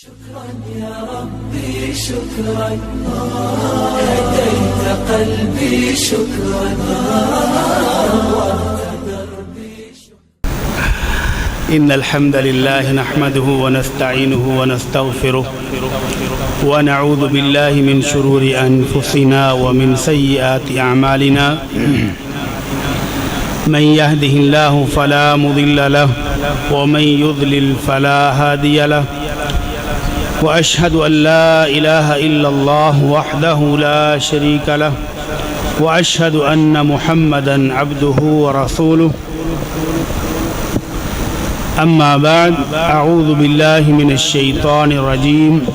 شكرا يا ربي شكرا هديت قلبي شكرا نورت دربي إن الحمد لله نحمده ونستعينه ونستغفره ونعوذ بالله من شرور أنفسنا ومن سيئات أعمالنا من يهده الله فلا مضل له ومن يضلل فلا هادي له وأشهد أن لا إله إلا الله وحده لا شريك له وأشهد أن محمدًا عبده ورسوله أما بعد أعوذ بالله من الشيطان الرجيم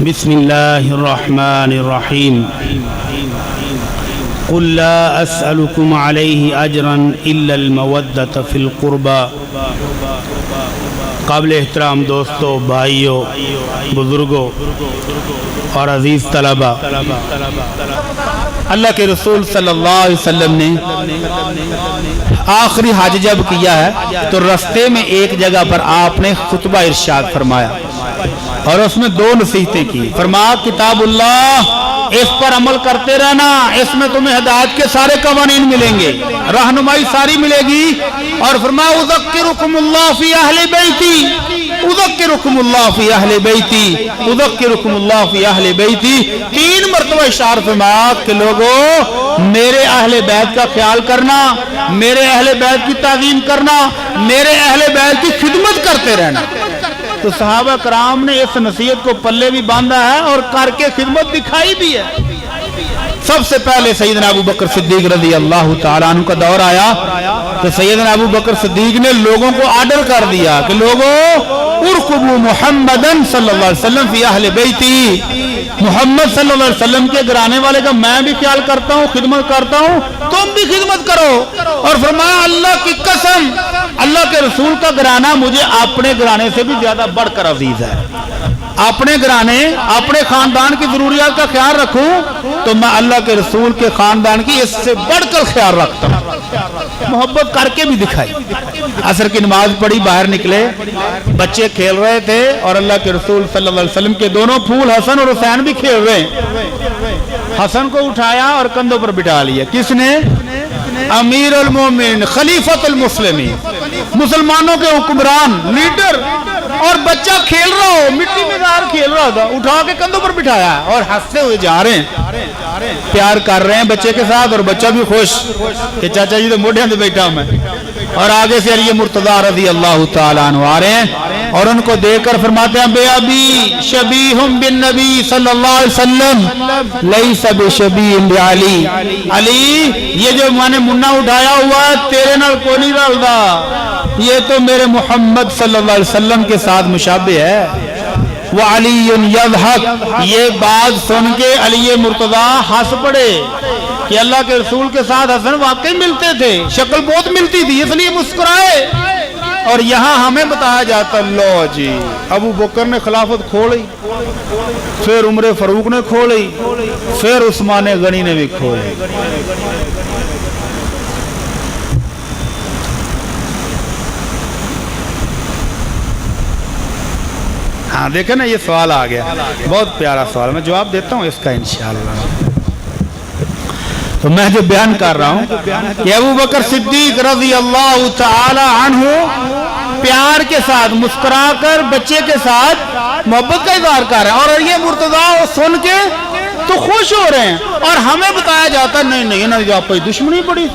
بسم الله الرحمن الرحيم قل لا أسألكم عليه أجرا إلا المودة في القربى قابل احترام دوستو بھائیو بزرگوں اور عزیز طلبہ، اللہ کے رسول صلی اللہ علیہ وسلم نے آخری حج جب کیا ہے تو رستے میں ایک جگہ پر آپ نے خطبہ ارشاد فرمایا اور اس میں دو نصیحتیں کی۔ فرمایا کتاب اللہ اس پر عمل کرتے رہنا، اس میں تمہیں ہدایت کے سارے قوانین ملیں گے، رہنمائی ساری ملے گی۔ اور فرمایا اذکرکم اللہ فی اہل بیتی، اذکرکم اللہ فی اہل بیتی، اذکرکم اللہ فی اہل بیتی، 3 مرتبہ اشارہ فرمایا کہ لوگوں میرے اہل بیت کا خیال کرنا، میرے اہل بیت کی تعظیم کرنا، میرے اہل بیت کی خدمت کرتے رہنا۔ تو صحابہ کرام نے اس نصیحت کو پلے بھی باندھا ہے اور کر کے خدمت دکھائی بھی ہے۔ سب سے پہلے سیدنا ابو بکر صدیق رضی اللہ تعالیٰ عنہ کا دور آیا تو سیدنا ابو بکر صدیق نے لوگوں کو آرڈر کر دیا کہ لوگوں ارقبوا محمدً صلی اللہ علیہ وسلم فی اہل بیتی، محمد صلی اللہ علیہ وسلم کے گھرانے والے کا میں بھی خیال کرتا ہوں، خدمت کرتا ہوں، تم بھی خدمت کرو۔ اور فرمایا اللہ کی قسم، اللہ کے رسول کا گھرانہ مجھے اپنے گھرانے سے بھی زیادہ بڑھ کر عزیز ہے۔ اپنے گھرانے، اپنے خاندان کی ضروریات کا خیال رکھوں تو میں اللہ کے رسول کے خاندان کی اس سے بڑھ کر خیال رکھتا ہوں۔ محبت کر کے بھی دکھائی۔ عصر کی نماز پڑھی، باہر نکلے، بچے کھیل رہے تھے اور اللہ کے رسول صلی اللہ علیہ وسلم کے دونوں پھول حسن اور حسین بھی کھیل رہے ہیں۔ حسن کو اٹھایا اور کندھوں پر بٹھا لیا۔ کس نے؟ امیر المومنین، خلیفۃ المسلمین، مسلمانوں کے حکمران، لیڈر، اور بچہ کھیل رہا ہو، مٹی میں باہر کھیل رہا تھا، اٹھا کے کندھوں پر بٹھایا اور ہنستے ہوئے جا رہے ہیں، پیار کر رہے ہیں بچے کے ساتھ اور بچہ بھی خوش کہ چاچا جی تو موڈے میں بیٹھا ہوں میں۔ اور آگے سے علی مرتضیٰ رضی اللہ تعالیٰ عنہ آ رہے ہیں اور ان کو دیکھ کر فرماتے ہیں بے ابی شبیہ بالنبی صلی اللہ علیہ وسلم لیس بشبیہ بعلی، علی یہ جو میں نے منہ اٹھایا ہوا ہے تیرے نال کوئی نہیں رلدا، یہ تو میرے محمد صلی اللہ علیہ وسلم کے ساتھ مشابہ ہے۔ وعلی یضحک، یہ بات سن کے علی مرتضیٰ ہنس پڑے کہ اللہ کے رسول کے ساتھ حسن واقعی ملتے تھے، شکل بہت ملتی تھی اس لیے مسکرائے۔ اور یہاں ہمیں بتایا جاتا لو جی ابو بکر نے خلافت کھولی، پھر عمر فاروق نے کھولی، پھر عثمان غنی نے بھی کھولی۔ ہاں دیکھیں نا یہ سوال آ گیا، بہت پیارا سوال، میں جواب دیتا ہوں اس کا انشاءاللہ۔ تو میں جو بیان کر رہا ہوں کہ ابو بکر صدیق رضی اللہ تعالی عنہ پیار کے ساتھ مسکرا کر بچے کے ساتھ محبت کا اظہار کر رہے ہیں اور یہ مرتضیٰ سن کے تو خوش ہو رہے ہیں۔ اور ہمیں بتایا جاتا نہیں نہیں نا جو آپ کو دشمنی پڑی،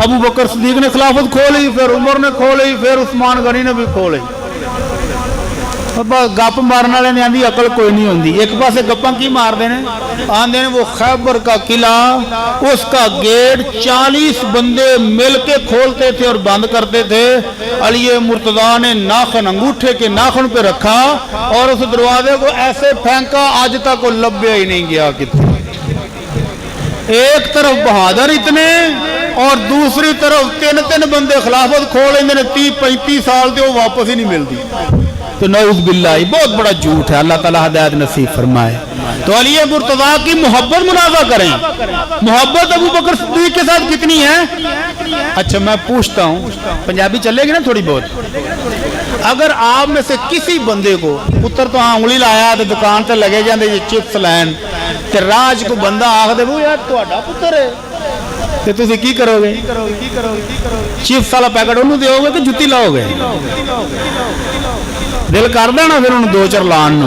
ابو بکر صدیق نے خلافت کھولی، پھر عمر نے کھولی، پھر عثمان غنی نے بھی کھولی۔ گپ مارنے والے نے آندھی عقل کوئی نہیں ہوندی، ایک پاسے گپاں کی مار دینے آندے نے وہ خیبر کا قلعہ، اس کا گیٹ 40 بندے مل کے کھولتے تھے اور بند کرتے تھے۔ علی مرتضیٰ نے ناخن انگوٹھے کے ناخن پہ رکھا اور اس دروازے کو ایسے پھینکا آج تک وہ لبیا ہی نہیں گیا۔ کتنے ایک طرف بہادر اتنے اور دوسری طرف 3 بندے خلافت کھولیں گے 30-35 سال تھے وہ واپس ہی نہیں ملتی۔ تو نعوذ باللہ بہت بڑا جھوٹ ہے، اللہ تعالیٰ ہدایت نصیب فرمائے۔ تو علی مرتضیٰ کی محبت منازع کریں، محبت ابو بکر صدیق کے ساتھ کتنی ہے؟ اچھا میں پوچھتا ہوں، پنجابی چلے گی نا تھوڑی بہت؟ اگر آپ میں سے کسی بندے کو پتر تو ہاں انگلی لایا تو دکان تے لگے جاندے جی چپس لین تے راج کو بندہ آکھ دے وہ یار تہاڈا پتر ہے تے تسی کی کرو گے چپس والا پیکٹ انہوں دیو گے کہ جُتی لاؤ گے دل کر دینا پھر انہوں دو چار لان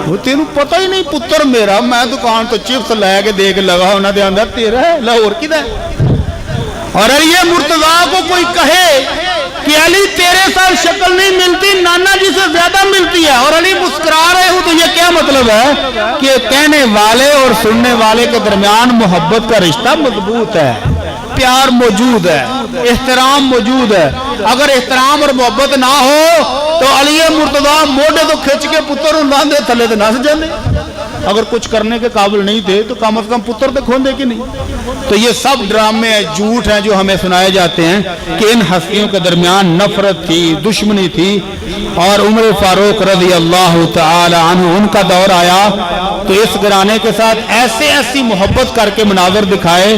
وہ تینوں پتہ ہی نہیں پتر میرا میں دکان تو چپس لے کے دے کے لگا ہونا دے اندر تیرا ہے لاہور کدھر ہے اور علی مرتضیٰ کو کوئی کہے کہ علی تیرے ساتھ شکل نہیں ملتی نانا جی سے زیادہ ملتی ہے اور علی مسکرا رہے ہو تو یہ کیا مطلب ہے کہ کہنے والے اور سننے والے کے درمیان محبت کا رشتہ مضبوط ہے پیار موجود ہے احترام موجود ہے اگر احترام اور محبت نہ ہو تو علی مرتضیٰ موڈے تو کھچ کے پتر انداندے تھلے تو نس جاندے اگر کچھ کرنے کے قابل نہیں تھے تو کم از کم پتر تو کھوندے کہ نہیں تو یہ سب ڈرامے جھوٹ ہیں جو ہمیں سنائے جاتے ہیں کہ ان ہستیوں کے درمیان نفرت تھی دشمنی تھی اور عمر فاروق رضی اللہ تعالی عنہ ان کا دور آیا تو اس گھرانے کے ساتھ ایسی محبت کر کے مناظر دکھائے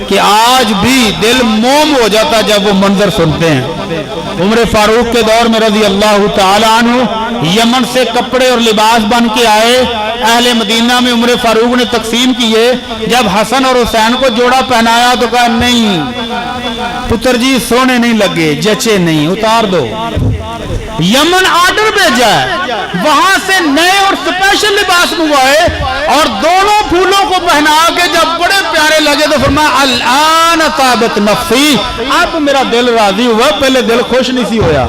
کہ آج بھی دل موم ہو جاتا جب وہ منظر سنتے ہیں عمر فاروق کے دور میں رضی اللہ تعالی عنہ یمن سے کپڑے اور لباس بن کے آئے اہل مدینہ میں عمر فاروق نے تقسیم کیے جب حسن اور حسین کو جوڑا پہنایا تو کہا نہیں پتر جی سونے نہیں لگے جچے نہیں اتار دو یمن آرڈر بھیجا ہے وہاں سے نئے اور سپیشل لباس منگوائے اور دونوں پھولوں کو پہنا کے جب بڑے پیارے لگے تو فرمایا الان طابت نفسی اب میرا دل راضی ہوا پہلے دل خوش نہیں سی ہویا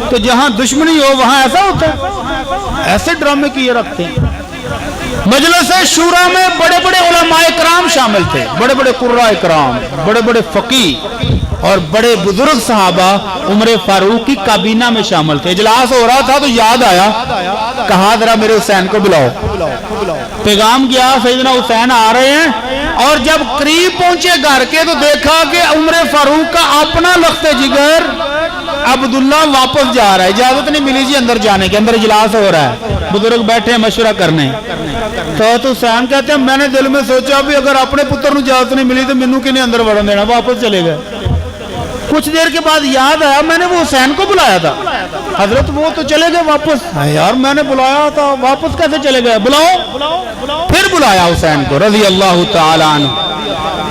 تو جہاں دشمنی ہو وہاں ایسا ہوتا ہے ایسے ڈرامے کیے رکھتے ہیں مجلس شورا میں بڑے بڑے علماء کرام شامل تھے بڑے بڑے قراء کرام بڑے بڑے فقیہ اور بڑے بزرگ صحابہ عمر فاروق کی کابینہ میں شامل تھے اجلاس ہو رہا تھا تو یاد آیا کہا ذرا میرے حسین کو بلاؤ پیغام کیا سیدنا حسین آ رہے ہیں اور جب قریب پہنچے گھر کے تو دیکھا کہ عمر فاروق کا اپنا لخت جگر عبداللہ واپس جا رہا ہے اجازت نہیں ملی جی اندر جانے کے اندر اجلاس ہو رہا ہے بزرگ بیٹھے مشورہ کرنے تو حسین کہتے ہیں میں نے دل میں سوچا بھی اگر اپنے پتر نو اجازت نہیں ملی تو مینوں کنے اندر وڑن دینا واپس چلے گئے کچھ دیر کے بعد یاد آیا میں نے وہ حسین کو بلایا تھا حضرت وہ تو چلے گئے واپس یار میں نے بلایا تھا واپس کیسے چلے گئے بلاؤ پھر بلایا حسین کو رضی اللہ تعالی عنہ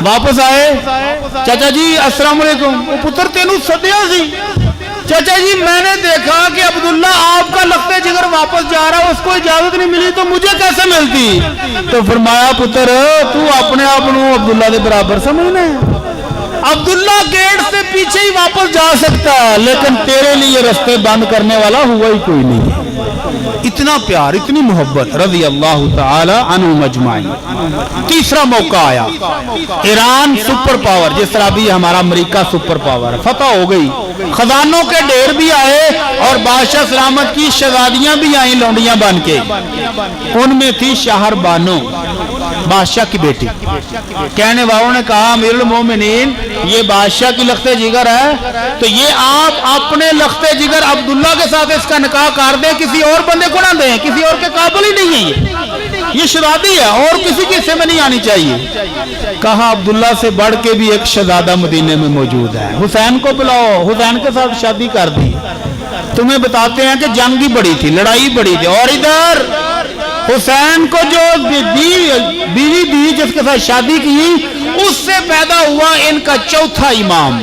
واپس آئے چچا جی السلام علیکم وہ پتر تینوں سدیا سی چچا جی میں نے دیکھا کہ عبداللہ آپ کا لخت جگر واپس جا رہا اس کو اجازت نہیں ملی تو مجھے کیسے ملتی تو فرمایا پتر تو اپنے آپ عبداللہ دے برابر سمجھنا ہے عبداللہ گیٹ سے پیچھے ہی واپس جا سکتا لیکن تیرے لیے رستے بند کرنے والا ہوا ہی کوئی نہیں اتنا پیار اتنی محبت رضی اللہ تعالی عنہ مجمعین تیسرا موقع آیا ایران سپر پاور جس طرح بھی ہمارا امریکہ سپر پاور فتح ہو گئی خزانوں کے ڈھیر بھی آئے اور بادشاہ سلامت کی شہزادیاں بھی آئیں لونڈیاں بن کے ان میں تھی شہر بانو بادشاہ کی بیٹی کہنے والوں نے کہا امیر المومنین یہ بادشاہ کی لخت جگر ہے تو یہ آپ اپنے لخت جگر عبداللہ کے ساتھ اس کا نکاح کر دیں کسی اور بندے کو نہ دیں کسی اور کے قابل ہی نہیں ہے یہ شہزادی ہے اور کسی کے حصے میں نہیں آنی چاہیے کہا عبداللہ سے بڑھ کے بھی ایک شہزادہ مدینے میں موجود ہے حسین کو بلاؤ حسین کے ساتھ شادی کر دی تمہیں بتاتے ہیں کہ جنگ بھی بڑی تھی لڑائی بڑی تھی اور ادھر حسین کو جو بیوی دی جس کے ساتھ شادی کی اس سے پیدا ہوا ان کا چوتھا امام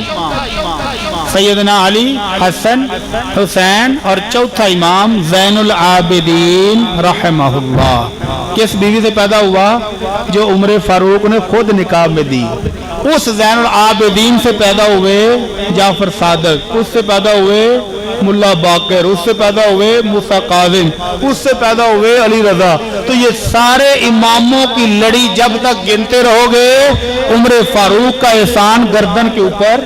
سیدنا علی حسن حسین اور چوتھا امام زین العابدین رحمہ اللہ کس بیوی سے پیدا ہوا جو عمر فاروق نے خود نکاح میں دی اس زین العابدین سے پیدا ہوئے جعفر صادق اس سے پیدا ہوئے ملا باقر اس سے پیدا ہوئے موسیٰ کاظم اس سے پیدا ہوئے علی رضا تو یہ سارے اماموں کی لڑی جب تک گنتے رہو گے عمر فاروق کا احسان گردن کے اوپر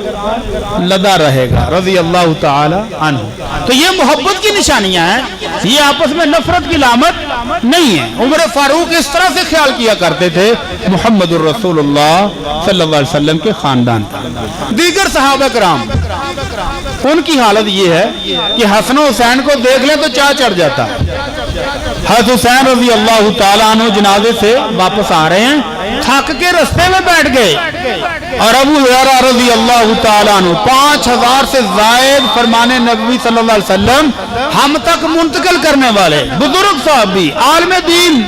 لدا رہے گا رضی اللہ تعالی عنہ تو یہ محبت کی نشانیاں ہیں یہ آپس میں نفرت کی علامت نہیں ہے عمر فاروق اس طرح سے خیال کیا کرتے تھے محمد الرسول اللہ صلی اللہ علیہ وسلم کے خاندان دیگر صحابہ کرام ان کی حالت یہ ہے کہ حسن و حسین کو دیکھ لیں تو چاہ چڑھ جاتا ہے حضرت حسین رضی اللہ تعالیٰ عنہ جنازے سے واپس آ رہے ہیں تھک کے رستے میں بیٹھ گئے. اور ابو ہریرہ رضی اللہ تعالیٰ عنہ 5000 سے زائد فرمان نبوی صلی اللہ علیہ وسلم ہم تک منتقل کرنے والے بزرگ صحابی عالم دین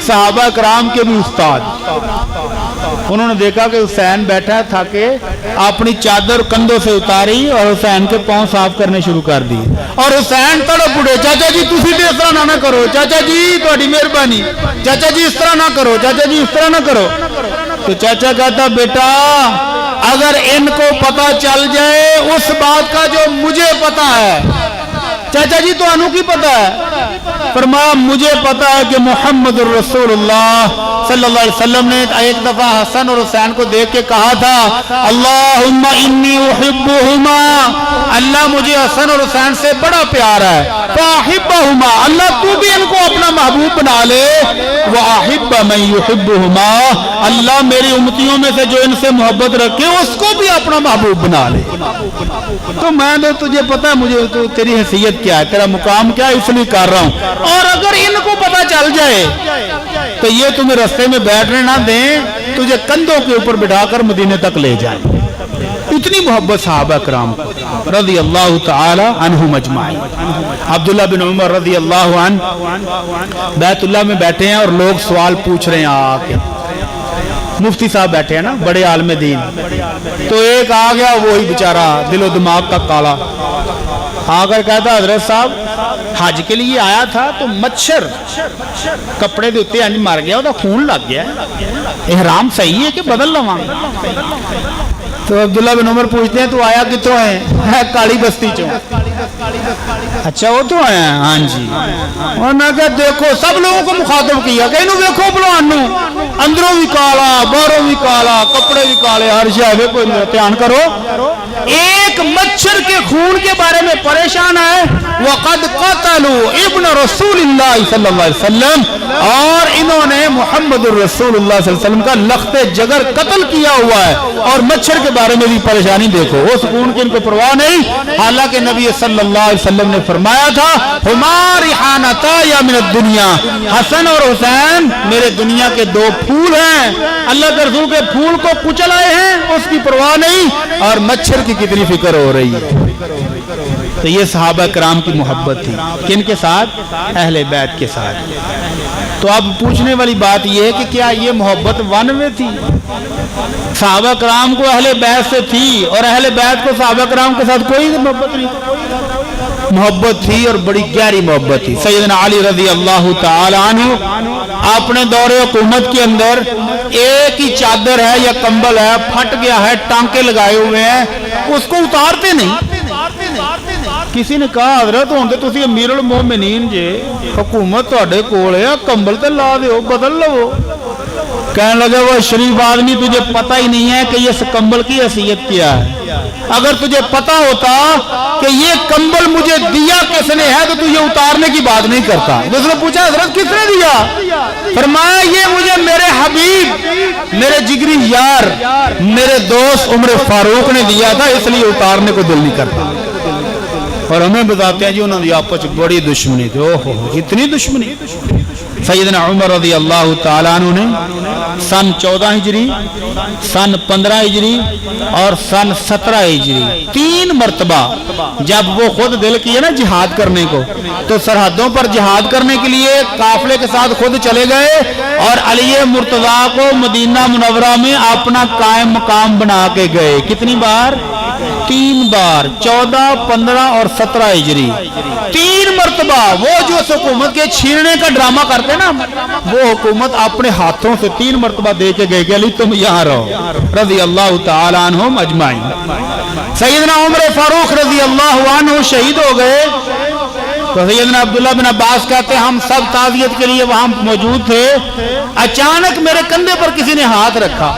صحابہ کرام کے بھی استاد. انہوں نے دیکھا کہ حسین بیٹھا ہے تھاکے اپنی چادر کندھوں سے اتاری اور حسین کے پاؤں صاف کرنے شروع کر دی. اور حسین تڑپ اٹھے, چاچا جی تسی تے اس طرح نہ کرو, چاچا جی تہاڈی مہربانی, چاچا جی اس طرح نہ کرو, چاچا جی اس طرح نہ کرو. تو چاچا کہتا بیٹا اگر ان کو پتہ چل جائے اس بات کا جو مجھے پتا ہے. چاچا جی تو انو کی پتا ہے؟ فرمایا مجھے پتا ہے کہ محمد الرسول اللہ صلی اللہ علیہ وسلم نے ایک دفعہ حسن اور حسین کو دیکھ کے کہا تھا اللہم انی احبہما, اللہ مجھے حسن اور حسین سے بڑا پیار ہے, فاحبہما, اللہ تو بھی ان کو اپنا محبوب بنا لے, واحب من یحبہما, اللہ میری امتیوں میں سے جو ان سے محبت رکھے اس کو بھی اپنا محبوب بنا لے. تو میں نے تجھے پتا مجھے تو تیری حیثیت کیا ہے, تیرا مقام کیا ہے, اس لیے کر رہا ہوں. اور اگر ان کو پتا چل جائے تو یہ تمہیں رستے میں بیٹھنے نہ دیں, تجھے کندھوں کے اوپر بٹھا کر مدینے تک لے جائیں. اتنی محبت صحابہ کرام رضی اللہ تعالی عنہم اجمعین. عبداللہ بن عمر رضی اللہ عنہ بیت اللہ میں بیٹھے ہیں اور لوگ سوال پوچھ رہے ہیں آ کے. مفتی صاحب بیٹھے ہیں نا, بڑے عالم دین. تو ایک آ گیا وہی بیچارہ دل و دماغ کا کالا, آ کر کہتا حضرت صاحب حج کے لیے آیا تھا تو مچھر کپڑے دے اتنے مر گیا, وہ خون لگ گیا, احرام صحیح ہے کہ بدل لواں؟ تو عبداللہ بن عمر پوچھتے ہیں تو آیا کتوں ہے؟ کالی بستی چوں. اچھا وہ تو آیا ہے, ہاں جی. اور میں کہ دیکھو سب لوگوں کو مخاطب کیا کہ انہوں دیکھو بلوان نو, اندروں بھی کالا باہروں بھی کالا, کپڑے بھی کالے, ہر شے کوئی دھیان کرو. ایک مچھر کے خون کے بارے میں پریشان ہے, وقد قتلوا ابن رسول اللہ صلی اللہ علیہ وسلم, اور انہوں نے محمد الرسول اللہ صلی اللہ علیہ وسلم کا لخت جگر قتل کیا ہوا ہے, اور مچھر کے بارے میں بھی پریشانی دیکھو. اس خون کی ان کو پرواہ نہیں, حالانکہ نبی صلی اللہ علیہ وسلم نے فرمایا تھا ہماری حانتا یا من الدنیا, حسن اور حسین میرے دنیا کے دو پھول ہیں, اللہ کے رسول کے پھول کو کچل آئے ہیں, اس کی پرواہ نہیں, اور مچھر کی کتنی فکر ہو رہی ہے. تو یہ صحابہ کرام کی محبت تھی, کن کے ساتھ؟ اہل بیت کے ساتھ. تو اب پوچھنے والی بات یہ ہے کہ کیا یہ محبت ون وے تھی؟ صحابہ کرام کو اہل بیت سے تھی اور اہل بیت کو صحابہ کرام کے ساتھ کوئی محبت نہیں تھی. محبت تھی اور بڑی گہری محبت تھی. سیدنا علی رضی اللہ تعالی عنہ اپنے دور حکومت کے اندر ایک ہی چادر ہے یا کمبل ہے, پھٹ گیا ہے, ٹانکے لگائے ہوئے ہیں, اس کو اتارتے نہیں. کسی نے کہا حضرت ہوندے تسی امیر المومنین جے, حکومت تہاڈے کول ہے, کمبل تے لا دیو, بدل لو. کہنے لگے وہ شریف آدمی تجھے پتہ ہی نہیں ہے کہ یہ اس کمبل کی حیثیت کیا ہے. اگر تجھے پتہ ہوتا کہ یہ کمبل مجھے دیا کس نے ہے تو تو یہ اتارنے کی بات نہیں کرتا. اس نے پوچھا حضرت کس نے دیا؟ فرمایا یہ مجھے میرے حبیب, میرے جگری یار, میرے دوست عمر فاروق نے دیا تھا, اس لیے اتارنے کو دل نہیں کرتا. اور ہمیں بتاتے ہیں جی انہوں نے آپس بڑی دشمنی تھی. اوہ اتنی دشمنی. سیدنا عمر رضی اللہ تعالیٰ عنہ نے سن 14 ہجری, سن 15 ہجری اور سن 17 ہجری 3 مرتبہ جب وہ خود دل کیے نا جہاد کرنے کو, تو سرحدوں پر جہاد کرنے کے لیے قافلے کے ساتھ خود چلے گئے اور علی مرتضیٰ کو مدینہ منورہ میں اپنا قائم مقام بنا کے گئے. کتنی بار؟ 3 بار, 14, 15 اور 17 ہجری 3 مرتبہ. وہ جو اس حکومت کے چھیننے کا ڈرامہ کرتے نا, وہ حکومت اپنے ہاتھوں سے 3 مرتبہ دے کے گئے کہ علی تم یہاں رہو رضی اللہ تعالی عنہم اجمعین. سیدنا عمر فاروق رضی اللہ عنہ شہید ہو گئے. تو سیدنا عبداللہ بن عباس کہتے ہیں ہم سب تعزیت کے لیے وہاں موجود تھے, اچانک میرے کندھے پر کسی نے ہاتھ رکھا.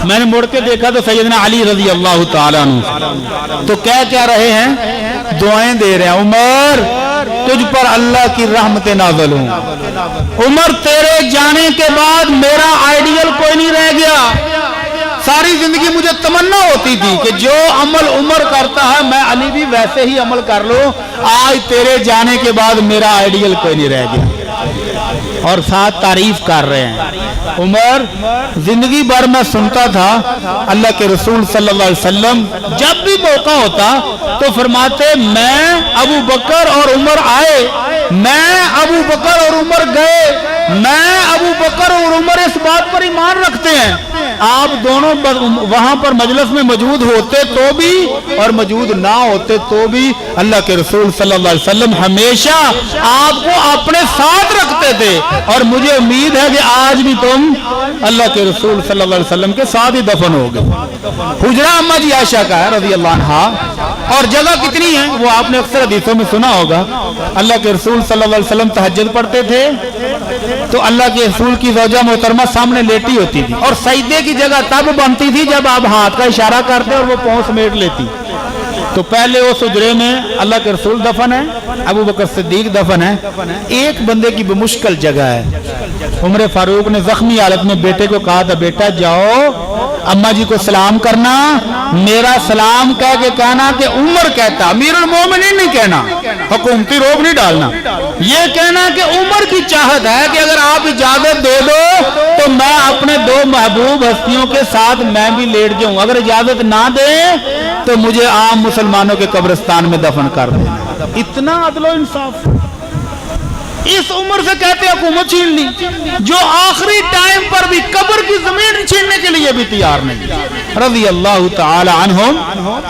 میں نے مڑ کے دیکھا تو سیدنا علی رضی اللہ تعالیٰ عنہ تو کیا رہے ہیں, دعائیں دے رہے ہیں, عمر تجھ پر اللہ کی رحمت نازل ہوں, عمر تیرے جانے کے بعد میرا آئیڈیل کوئی نہیں رہ گیا. ساری زندگی مجھے تمنا ہوتی تھی کہ جو عمل عمر کرتا ہے میں علی بھی ویسے ہی عمل کر لوں, آج تیرے جانے کے بعد میرا آئیڈیل کوئی نہیں رہ گیا. اور ساتھ تعریف کر رہے ہیں. عمر زندگی بھر میں سنتا تھا اللہ کے رسول صلی اللہ علیہ وسلم جب بھی موقع ہوتا تو فرماتے میں ابو بکر اور عمر آئے, میں ابو بکر اور عمر گئے, میں ابو بکر اور عمر اس بات پر ایمان رکھتے ہیں آپ دونوں وہاں پر مجلس میں موجود ہوتے تو بھی اور موجود نہ ہوتے تو بھی اللہ کے رسول صلی اللہ علیہ وسلم ہمیشہ آپ کو اپنے ساتھ رکھتے تھے. اور مجھے امید ہے کہ آج بھی تم اللہ کے رسول صلی اللہ علیہ وسلم کے ساتھ ہی دفن ہوگے. حجرہ اما جی عائشہ کا ہے رضی اللہ عنہا, اور جگہ کتنی ہے وہ آپ نے اکثر حدیثوں میں سنا ہوگا. اللہ کے رسول صلی اللہ علیہ وسلم تہجد پڑھتے تھے تو اللہ کے رسول کی زوجہ محترمہ سامنے لیٹی ہوتی تھی, اور سجدے کی جگہ تب بنتی تھی جب آپ ہاتھ کا اشارہ کرتے اور وہ پاؤں سمیٹ لیتی. تو پہلے اس حجرے میں اللہ کے رسول دفن ہے, ابو بکر صدیق دفن ہے. ایک بندے کی بمشکل جگہ ہے. عمر فاروق نے زخمی حالت میں بیٹے کو کہا تھا بیٹا جاؤ اما جی کو سلام کرنا, میرا سلام کہہ کے کہنا کہ عمر کہتا, امیر المومنین نہیں کہنا, حکومتی روب نہیں ڈالنا, یہ کہنا کہ عمر کی چاہت ہے کہ اگر آپ اجازت دے دو تو میں اپنے دو محبوب ہستیوں کے ساتھ میں بھی لیٹ جاؤں, اگر اجازت نہ دے تو مجھے عام مسلمانوں کے قبرستان میں دفن کر دینا. اتنا عدل و انصاف. اس عمر سے کہتے ہیں حکومت چھین لی جو آخری ٹائم پر بھی قبر کی زمین چھیننے کے لیے بھی تیار نہیں, رضی اللہ تعالی عنہم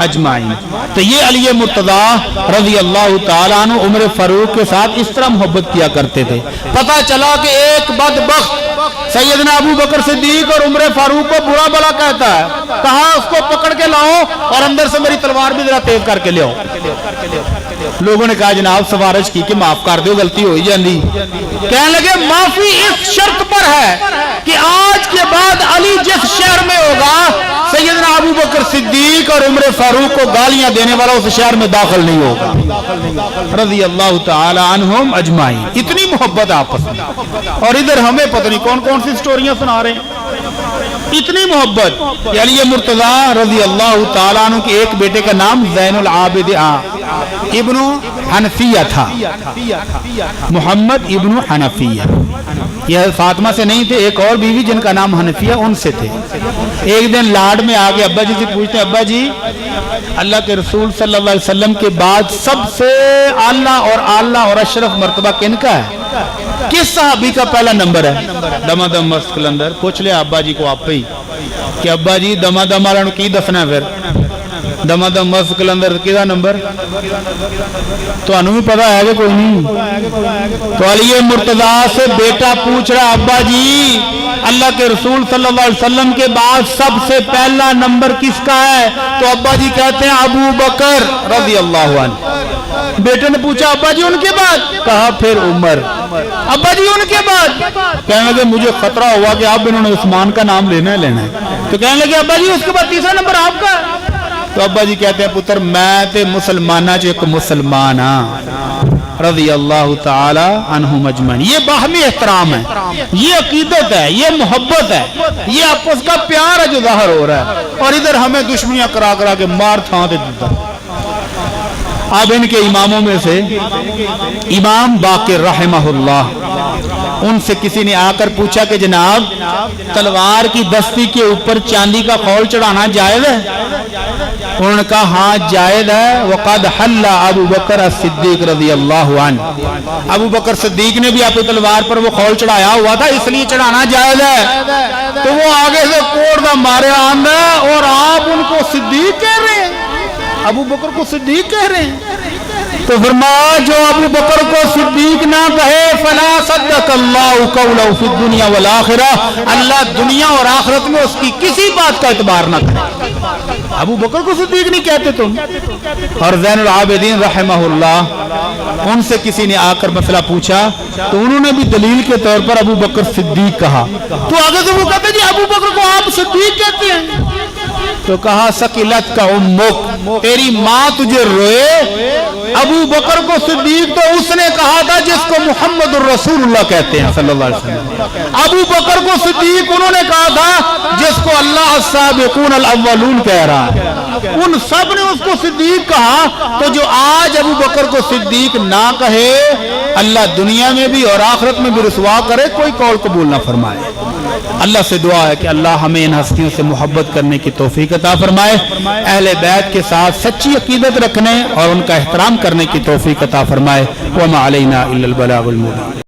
اجمعین. تو یہ علی مرتضی رضی اللہ تعالی عنہ عمر فاروق کے ساتھ اس طرح محبت کیا کرتے تھے. پتہ چلا کہ ایک بدبخت سیدنا ابو بکر صدیق اور عمر فاروق کو برا بلا کہتا ہے, کہا اس کو پکڑ کے لاؤ اور اندر سے میری تلوار بھی ذرا تیز کر کے لے آؤ. لوگوں نے کہا جناب سفارش کی کہ معاف کر دو, غلطی ہوئی جاندی. کہنے لگے معافی اس شرط پر ہے کہ آج کے بعد علی جس شہر میں ہوگا سیدنا ابو بکر صدیق اور عمر فاروق کو گالیاں دینے والا اس شہر میں داخل نہیں ہوگا, رضی اللہ تعالی عنہم اجمعین. اتنی محبت آپس میں. اور ادھر ہمیں پتہ نہیں کون کون سی سٹوریاں سنا رہے ہیں. اتنی محبت کہ علی مرتضی رضی اللہ تعالیٰ عنہ کے ایک بیٹے کا نام زین العابد ابن حنفیہ تھا, محمد ابن حنفیہ. یہ فاطمہ سے نہیں تھے, ایک اور بیوی جن کا نام حنفیہ ان سے تھے. ایک دن لاڈ میں آگے ابا جی سے پوچھتے ہیں ابا جی اللہ کے رسول صلی اللہ علیہ وسلم کے بعد سب سے اعلیٰ اور اشرف مرتبہ کن کا ہے, کس صحابی کا پہلا نمبر ہے؟ دما دم مست کلندر. پوچھ لیا ابا جی کو آپ ہی کہ ابا جی دما دم والوں کی دسنا ہے, پھر دما دم مست کلندر کدا نمبر تو انہوں بھی پتا ہے کہ کوئی نہیں. تو علی مرتضی سے بیٹا پوچھ رہا ابا جی اللہ کے رسول صلی اللہ علیہ وسلم کے بعد سب سے پہلا نمبر کس کا ہے؟ تو ابا جی کہتے ہیں ابو بکر رضی اللہ عنہ. بیٹے نے پوچھا ابا جی ان کے بعد؟ کہا پھر عمر. ابا جی ان کے بعد؟ کہنے لگے مجھے خطرہ ہوا کہ اب انہوں نے عثمان کا نام لینا ہے. تو کہنے لگے ابا جی اس کے بعد تیسرا نمبر آپ کا ہے؟ تو ابا جی کہتے ہیں پتر میں تے مسلمانہ چ ایک مسلمان ہاں, رضی اللہ تعالی عنہم اجمعین. یہ باہمی احترام ہے, یہ عقیدت ہے, یہ محبت ہے, یہ آپس کا پیار ہے جو ظاہر ہو رہا ہے. اور ادھر ہمیں دشمنیاں کرا کرا کے مار تھا دے دیتا. اب ان کے اماموں میں سے امام باقر رحمہ اللہ, ان سے کسی نے آ کر پوچھا کہ جناب تلوار کی دستی کے اوپر چاندی کا خول چڑھانا جائز ہے؟ انہوں نے کہا ہاں جائز ہے. وقد حل ابو بکر الصدیق رضی اللہ عنہ, ابو بکر صدیق نے بھی اپنی تلوار پر وہ خول چڑھایا ہوا تھا اس لیے چڑھانا جائز ہے. تو وہ آگے سے کوڑ دا مارے آندہ اور آپ ان کو صدیق کہہ رہے ہیں, ابو بکر کو صدیق کہہ رہے ہیں. تو فرمایا جو ابو بکر کو صدیق نہ کہے فلا صدق اللہ قولہ فی الدنیا والآخرہ, اللہ دنیا اور آخرت میں اس کی کسی بات کا اعتبار نہ کرے. ابو بکر کو صدیق نہیں کہتے تم. اور زین العابدین رحمہ اللہ, ان سے کسی نے آ کر مسئلہ پوچھا تو انہوں نے بھی دلیل کے طور پر ابو بکر صدیق کہا. تو آگے سے وہ کہتے جی ابو بکر کو آپ صدیق کہتے ہیں. تو کہا سکیلت کا امک, تیری ماں تجھے روئے. ابو بکر کو صدیق تو اس نے کہا تھا جس کو محمد الرسول اللہ کہتے ہیں صلی اللہ علیہ وسلم. ابو بکر کو صدیق انہوں نے کہا تھا جس کو اللہ السابقون الاولون کہہ رہا ہے. ان سب نے اس کو صدیق کہا. تو جو آج ابو بکر کو صدیق نہ کہے اللہ دنیا میں بھی اور آخرت میں بھی رسوا کرے, کوئی قول قبول نہ فرمائے. اللہ سے دعا ہے کہ اللہ ہمیں ان ہستیوں سے محبت کرنے کی توفیق عطا فرمائے, اہل بیت کے ساتھ سچی عقیدت رکھنے اور ان کا احترام کرنے کی توفیق عطا فرمائے. وما علینا الا البلاغ المبین.